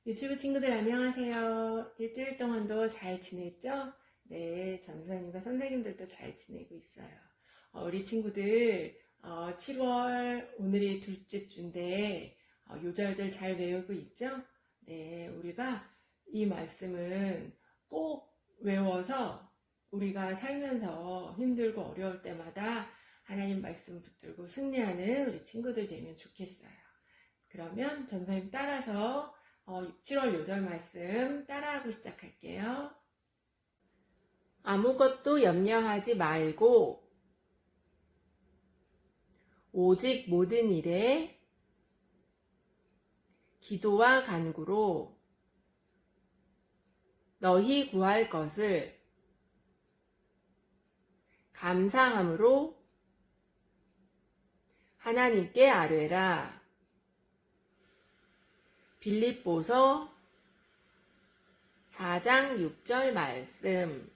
유튜브 친구들 안녕하세요. 일주일 동안도 잘 지냈죠? 네, 전도사님과 선생님들도 잘 지내고 있어요. 우리 친구들 7월 오늘이 둘째 주인데 요절들 잘 외우고 있죠? 네, 우리가 이 말씀은 꼭 외워서 우리가 살면서 힘들고 어려울 때마다 하나님 말씀 붙들고 승리하는 우리 친구들 되면 좋겠어요. 그러면 전도사님 따라서 7월 요절 말씀 따라하고 시작할게요. 아무것도 염려하지 말고 오직 모든 일에 기도와 간구로 너희 구할 것을 감사함으로 하나님께 아뢰라. 빌립보서 4장 6절 말씀.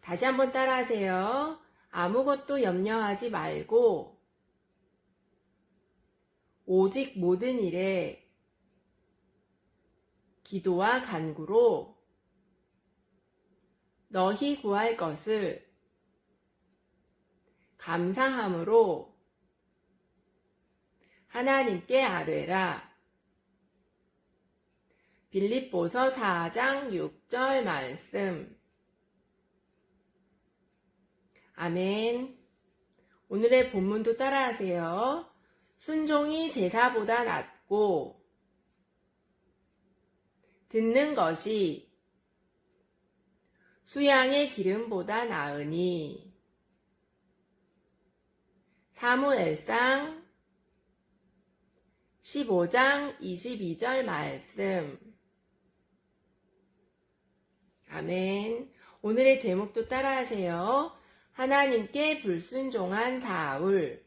다시 한번 따라하세요. 아무것도 염려하지 말고 오직 모든 일에 기도와 간구로 너희 구할 것을 감사함으로 하나님께 아뢰라. 빌립보서 4장 6절 말씀. 아멘. 오늘의 본문도 따라하세요. 순종이 제사보다 낫고 듣는 것이 수양의 기름보다 나으니. 사무엘상 15장 22절 말씀. 아멘. 오늘의 제목도 따라하세요. 하나님께 불순종한 사울.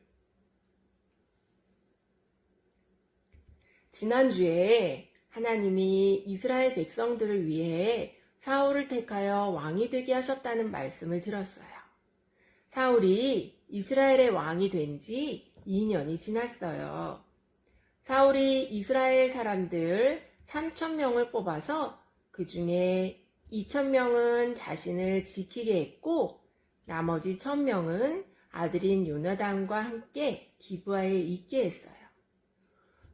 지난주에 하나님이 이스라엘 백성들을 위해 사울을 택하여 왕이 되게 하셨다는 말씀을 들었어요. 사울이 이스라엘의 왕이 된 지 2년이 지났어요. 사울이 이스라엘 사람들 3,000명을 뽑아서 그 중에 2,000명은 자신을 지키게 했고 나머지 1,000명은 아들인 요나단과 함께 기브아에 있게 했어요.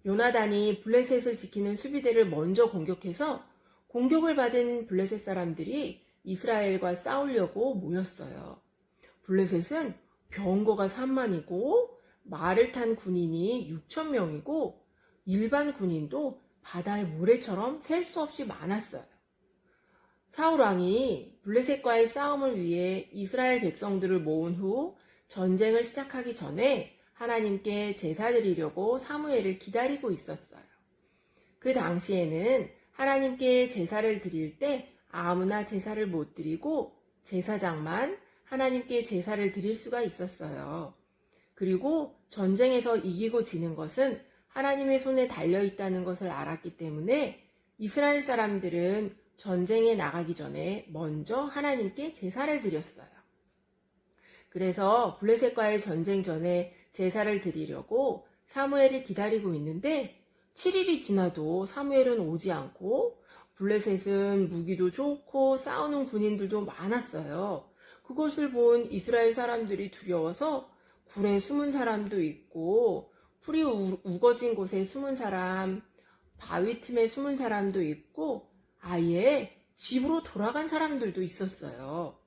요나단이 블레셋을 지키는 수비대를 먼저 공격해서 공격을 받은 블레셋 사람들이 이스라엘과 싸우려고 모였어요. 블레셋은 병거가 3만이고 말을 탄 군인이 6,000명이고 일반 군인도 바다의 모래처럼 셀 수 없이 많았어요. 사울 왕이 블레셋과의 싸움을 위해 이스라엘 백성들을 모은 후 전쟁을 시작하기 전에 하나님께 제사 드리려고 사무엘을 기다리고 있었어요. 그 당시에는 하나님께 제사를 드릴 때 아무나 제사를 못 드리고 제사장만 하나님께 제사를 드릴 수가 있었어요. 그리고 전쟁에서 이기고 지는 것은 하나님의 손에 달려있다는 것을 알았기 때문에 이스라엘 사람들은 전쟁에 나가기 전에 먼저 하나님께 제사를 드렸어요. 그래서 블레셋과의 전쟁 전에 제사를 드리려고 사무엘을 기다리고 있는데 7일이 지나도 사무엘은 오지 않고 블레셋은 무기도 좋고 싸우는 군인들도 많았어요. 그것을 본 이스라엘 사람들이 두려워서 굴에 숨은 사람도 있고 풀이 우거진 곳에 숨은 사람, 바위 틈에 숨은 사람도 있고 아예 집으로 돌아간 사람들도 있었어요.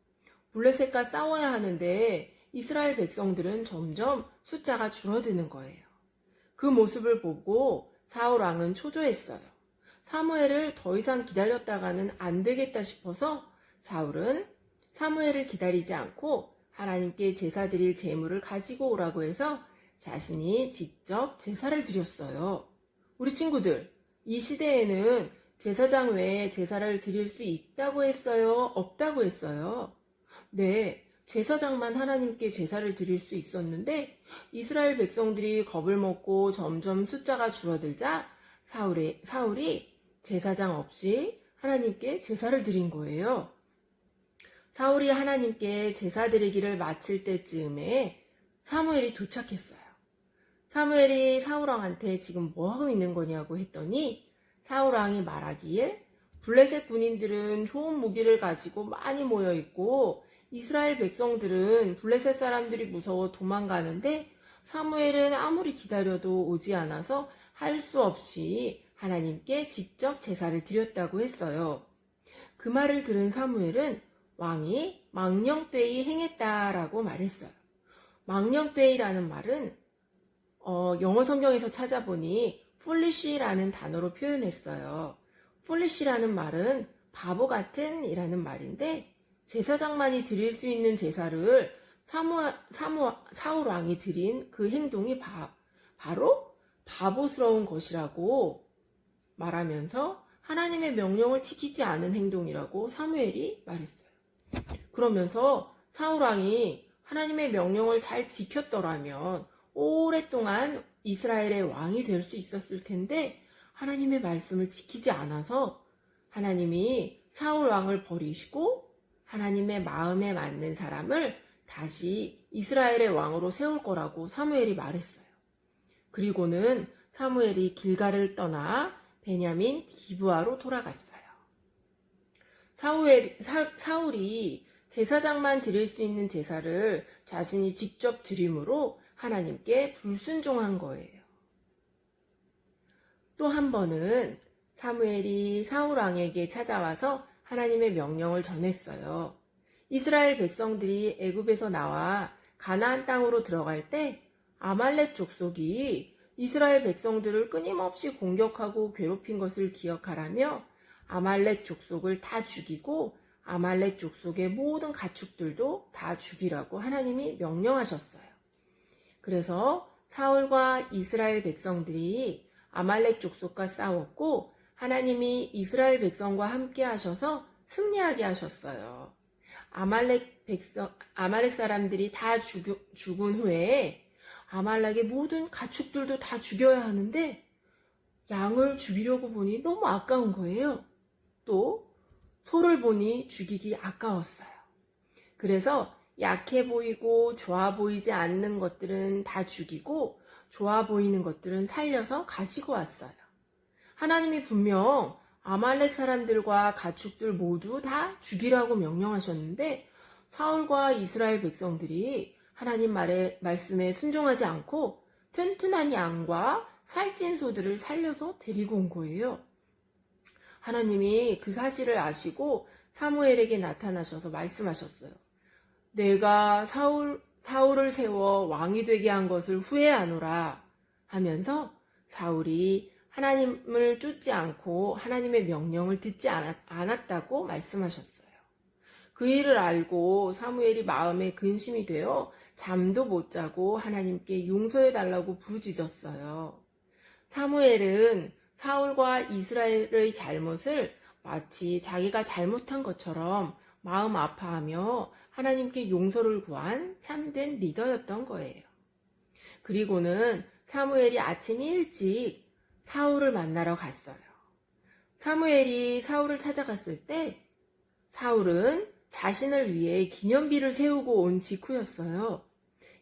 블레셋과 싸워야 하는데 이스라엘 백성들은 점점 숫자가 줄어드는 거예요. 그 모습을 보고 사울 왕은 초조했어요. 사무엘을 더 이상 기다렸다가는 안 되겠다 싶어서 사울은 사무엘을 기다리지 않고 하나님께 제사 드릴 제물을 가지고 오라고 해서 자신이 직접 제사를 드렸어요. 우리 친구들, 이 시대에는 제사장 외에 제사를 드릴 수 있다고 했어요? 없다고 했어요? 네, 제사장만 하나님께 제사를 드릴 수 있었는데 이스라엘 백성들이 겁을 먹고 점점 숫자가 줄어들자 사울이 제사장 없이 하나님께 제사를 드린 거예요. 사울이 하나님께 제사 드리기를 마칠 때쯤에 사무엘이 도착했어요. 사무엘이 사울왕한테 지금 뭐 하고 있는 거냐고 했더니 사울왕이 말하길 블레셋 군인들은 좋은 무기를 가지고 많이 모여 있고 이스라엘 백성들은 블레셋 사람들이 무서워 도망가는데 사무엘은 아무리 기다려도 오지 않아서 할 수 없이 하나님께 직접 제사를 드렸다고 했어요. 그 말을 들은 사무엘은 왕이 망령되이 행했다라고 말했어요. 망령되이라는 말은 영어 성경에서 찾아보니 foolish라는 단어로 표현했어요. foolish라는 말은 바보 같은 이라는 말인데 제사장만이 드릴 수 있는 제사를 사울 왕이 드린 그 행동이 바로 바보스러운 것이라고 말하면서 하나님의 명령을 지키지 않은 행동이라고 사무엘이 말했어요. 그러면서 사울 왕이 하나님의 명령을 잘 지켰더라면 오랫동안 이스라엘의 왕이 될 수 있었을 텐데 하나님의 말씀을 지키지 않아서 하나님이 사울 왕을 버리시고 하나님의 마음에 맞는 사람을 다시 이스라엘의 왕으로 세울 거라고 사무엘이 말했어요. 그리고는 사무엘이 길갈을 떠나 베냐민 기브아로 돌아갔어요. 사울이 제사장만 드릴 수 있는 제사를 자신이 직접 드림으로 하나님께 불순종한 거예요. 또 한 번은 사무엘이 사울 왕에게 찾아와서 하나님의 명령을 전했어요. 이스라엘 백성들이 애굽에서 나와 가나안 땅으로 들어갈 때 아말렉 족속이 이스라엘 백성들을 끊임없이 공격하고 괴롭힌 것을 기억하라며 아말렉 족속을 다 죽이고 아말렉 족속의 모든 가축들도 다 죽이라고 하나님이 명령하셨어요. 그래서 사울과 이스라엘 백성들이 아말렉 족속과 싸웠고 하나님이 이스라엘 백성과 함께 하셔서 승리하게 하셨어요. 아말렉 사람들이 다 죽은 후에 아말렉의 모든 가축들도 다 죽여야 하는데 양을 죽이려고 보니 너무 아까운 거예요. 또 소를 보니 죽이기 아까웠어요. 그래서 약해 보이고 좋아 보이지 않는 것들은 다 죽이고 좋아 보이는 것들은 살려서 가지고 왔어요. 하나님이 분명 아말렉 사람들과 가축들 모두 다 죽이라고 명령하셨는데 사울과 이스라엘 백성들이 하나님 말씀에 순종하지 않고 튼튼한 양과 살찐 소들을 살려서 데리고 온 거예요. 하나님이 그 사실을 아시고 사무엘에게 나타나셔서 말씀하셨어요. 내가 사울을 세워 왕이 되게 한 것을 후회하노라 하면서 사울이 하나님을 쫓지 않고 하나님의 명령을 듣지 않았다고 말씀하셨어요. 그 일을 알고 사무엘이 마음에 근심이 되어 잠도 못 자고 하나님께 용서해달라고 부르짖었어요. 사무엘은 사울과 이스라엘의 잘못을 마치 자기가 잘못한 것처럼 마음 아파하며 하나님께 용서를 구한 참된 리더였던 거예요. 그리고는 사무엘이 아침 일찍 사울을 만나러 갔어요. 사무엘이 사울을 찾아갔을 때 사울은 자신을 위해 기념비를 세우고 온 직후였어요.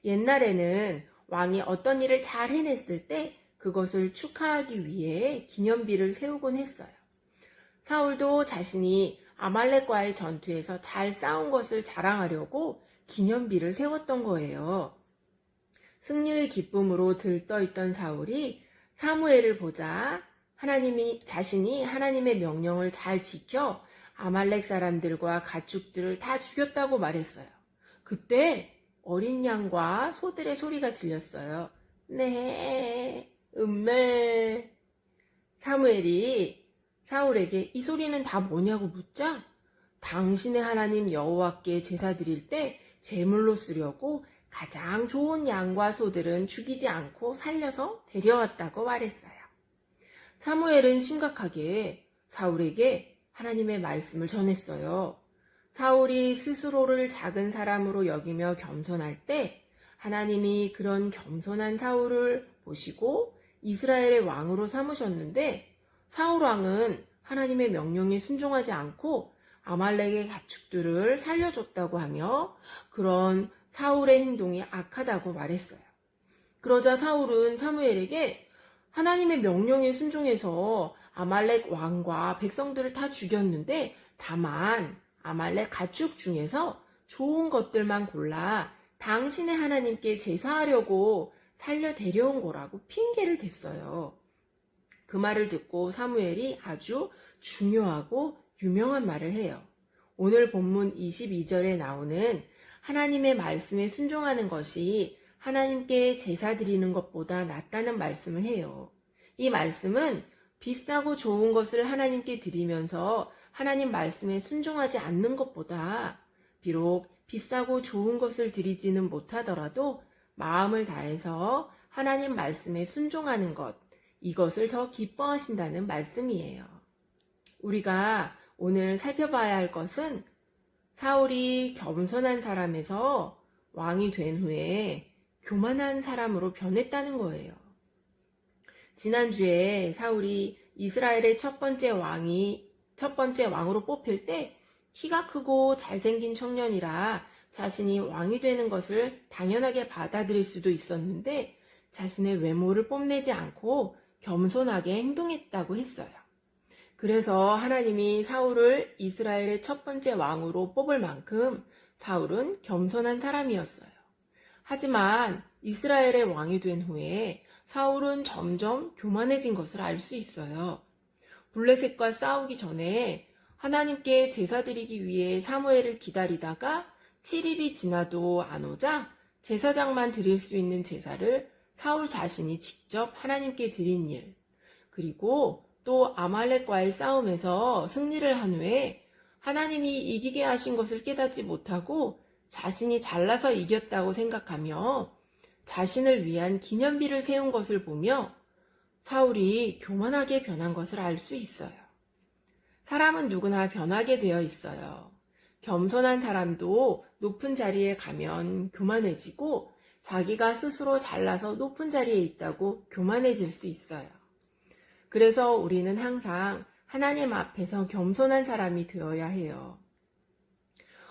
옛날에는 왕이 어떤 일을 잘 해냈을 때 그것을 축하하기 위해 기념비를 세우곤 했어요. 사울도 자신이 아말렉과의 전투에서 잘 싸운 것을 자랑하려고 기념비를 세웠던 거예요. 승리의 기쁨으로 들떠있던 사울이 사무엘을 보자 자신이 하나님의 명령을 잘 지켜 아말렉 사람들과 가축들을 다 죽였다고 말했어요. 그때 어린 양과 소들의 소리가 들렸어요. 네, 음메. 사무엘이 사울에게 이 소리는 다 뭐냐고 묻자 당신의 하나님 여호와께 제사 드릴 때 제물로 쓰려고 가장 좋은 양과 소들은 죽이지 않고 살려서 데려왔다고 말했어요. 사무엘은 심각하게 사울에게 하나님의 말씀을 전했어요. 사울이 스스로를 작은 사람으로 여기며 겸손할 때 하나님이 그런 겸손한 사울을 보시고 이스라엘의 왕으로 삼으셨는데 사울 왕은 하나님의 명령에 순종하지 않고 아말렉의 가축들을 살려줬다고 하며 그런 사울의 행동이 악하다고 말했어요. 그러자 사울은 사무엘에게 하나님의 명령에 순종해서 아말렉 왕과 백성들을 다 죽였는데 다만 아말렉 가축 중에서 좋은 것들만 골라 당신의 하나님께 제사하려고 살려 데려온 거라고 핑계를 댔어요. 그 말을 듣고 사무엘이 아주 중요하고 유명한 말을 해요. 오늘 본문 22절에 나오는 하나님의 말씀에 순종하는 것이 하나님께 제사 드리는 것보다 낫다는 말씀을 해요. 이 말씀은 비싸고 좋은 것을 하나님께 드리면서 하나님 말씀에 순종하지 않는 것보다 비록 비싸고 좋은 것을 드리지는 못하더라도 마음을 다해서 하나님 말씀에 순종하는 것, 이것을 더 기뻐하신다는 말씀이에요. 우리가 오늘 살펴봐야 할 것은 사울이 겸손한 사람에서 왕이 된 후에 교만한 사람으로 변했다는 거예요. 지난주에 사울이 이스라엘의 첫 번째 왕으로 뽑힐 때 키가 크고 잘생긴 청년이라 자신이 왕이 되는 것을 당연하게 받아들일 수도 있었는데 자신의 외모를 뽐내지 않고 겸손하게 행동했다고 했어요. 그래서 하나님이 사울을 이스라엘의 첫 번째 왕으로 뽑을 만큼 사울은 겸손한 사람이었어요. 하지만 이스라엘의 왕이 된 후에 사울은 점점 교만해진 것을 알 수 있어요. 블레셋과 싸우기 전에 하나님께 제사 드리기 위해 사무엘을 기다리다가 7일이 지나도 안 오자 제사장만 드릴 수 있는 제사를 사울 자신이 직접 하나님께 드린 일, 그리고 또 아말렉과의 싸움에서 승리를 한 후에 하나님이 이기게 하신 것을 깨닫지 못하고 자신이 잘나서 이겼다고 생각하며 자신을 위한 기념비를 세운 것을 보며 사울이 교만하게 변한 것을 알 수 있어요. 사람은 누구나 변하게 되어 있어요. 겸손한 사람도 높은 자리에 가면 교만해지고 자기가 스스로 잘나서 높은 자리에 있다고 교만해질 수 있어요. 그래서 우리는 항상 하나님 앞에서 겸손한 사람이 되어야 해요.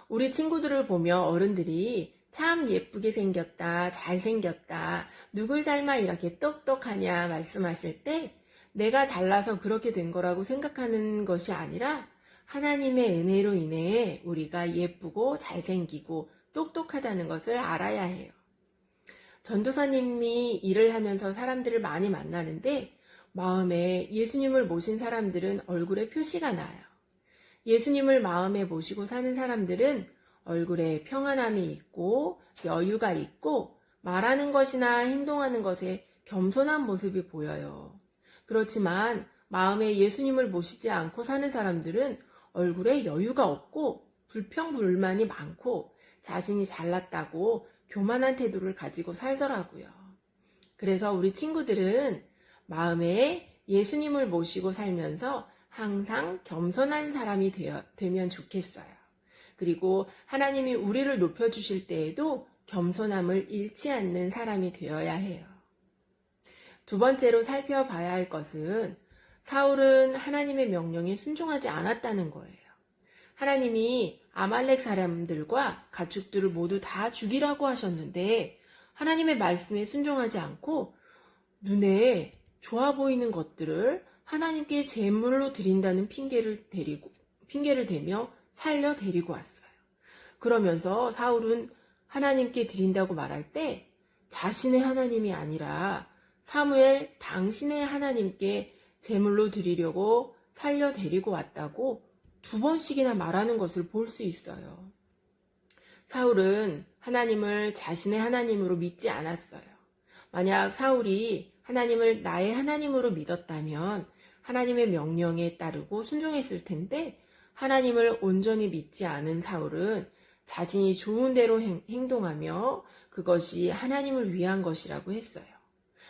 우리 친구들을 보며 어른들이 참 예쁘게 생겼다, 잘생겼다, 누굴 닮아 이렇게 똑똑하냐 말씀하실 때 내가 잘나서 그렇게 된 거라고 생각하는 것이 아니라 하나님의 은혜로 인해 우리가 예쁘고 잘생기고 똑똑하다는 것을 알아야 해요. 전도사님이 일을 하면서 사람들을 많이 만나는데 마음에 예수님을 모신 사람들은 얼굴에 표시가 나요. 예수님을 마음에 모시고 사는 사람들은 얼굴에 평안함이 있고 여유가 있고 말하는 것이나 행동하는 것에 겸손한 모습이 보여요. 그렇지만 마음에 예수님을 모시지 않고 사는 사람들은 얼굴에 여유가 없고 불평불만이 많고 자신이 잘났다고 교만한 태도를 가지고 살더라고요. 그래서 우리 친구들은 마음에 예수님을 모시고 살면서 항상 겸손한 사람이 되면 좋겠어요. 그리고 하나님이 우리를 높여주실 때에도 겸손함을 잃지 않는 사람이 되어야 해요. 두 번째로 살펴봐야 할 것은 사울은 하나님의 명령에 순종하지 않았다는 거예요. 하나님이 아말렉 사람들과 가축들을 모두 다 죽이라고 하셨는데 하나님의 말씀에 순종하지 않고 눈에 좋아 보이는 것들을 하나님께 제물로 드린다는 핑계를 대며 살려 데리고 왔어요. 그러면서 사울은 하나님께 드린다고 말할 때 자신의 하나님이 아니라 사무엘 당신의 하나님께 제물로 드리려고 살려 데리고 왔다고 2번씩이나 말하는 것을 볼 수 있어요. 사울은 하나님을 자신의 하나님으로 믿지 않았어요. 만약 사울이 하나님을 나의 하나님으로 믿었다면 하나님의 명령에 따르고 순종했을 텐데 하나님을 온전히 믿지 않은 사울은 자신이 좋은 대로 행동하며 그것이 하나님을 위한 것이라고 했어요.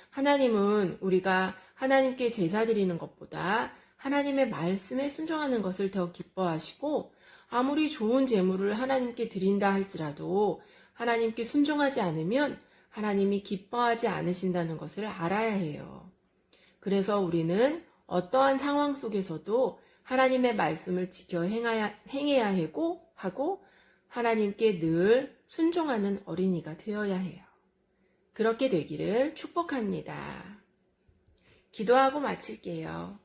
하나님은 우리가 하나님께 제사 드리는 것보다 하나님의 말씀에 순종하는 것을 더 기뻐하시고 아무리 좋은 제물을 하나님께 드린다 할지라도 하나님께 순종하지 않으면 하나님이 기뻐하지 않으신다는 것을 알아야 해요. 그래서 우리는 어떠한 상황 속에서도 하나님의 말씀을 지켜 행해야 하고 하나님께 늘 순종하는 어린이가 되어야 해요. 그렇게 되기를 축복합니다. 기도하고 마칠게요.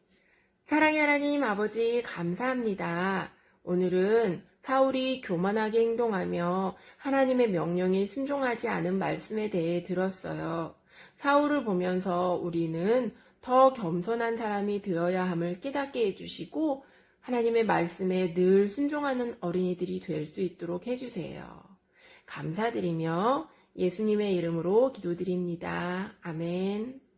사랑의 하나님 아버지 감사합니다. 오늘은 사울이 교만하게 행동하며 하나님의 명령에 순종하지 않은 말씀에 대해 들었어요. 사울을 보면서 우리는 더 겸손한 사람이 되어야 함을 깨닫게 해주시고 하나님의 말씀에 늘 순종하는 어린이들이 될 수 있도록 해주세요. 감사드리며 예수님의 이름으로 기도드립니다. 아멘.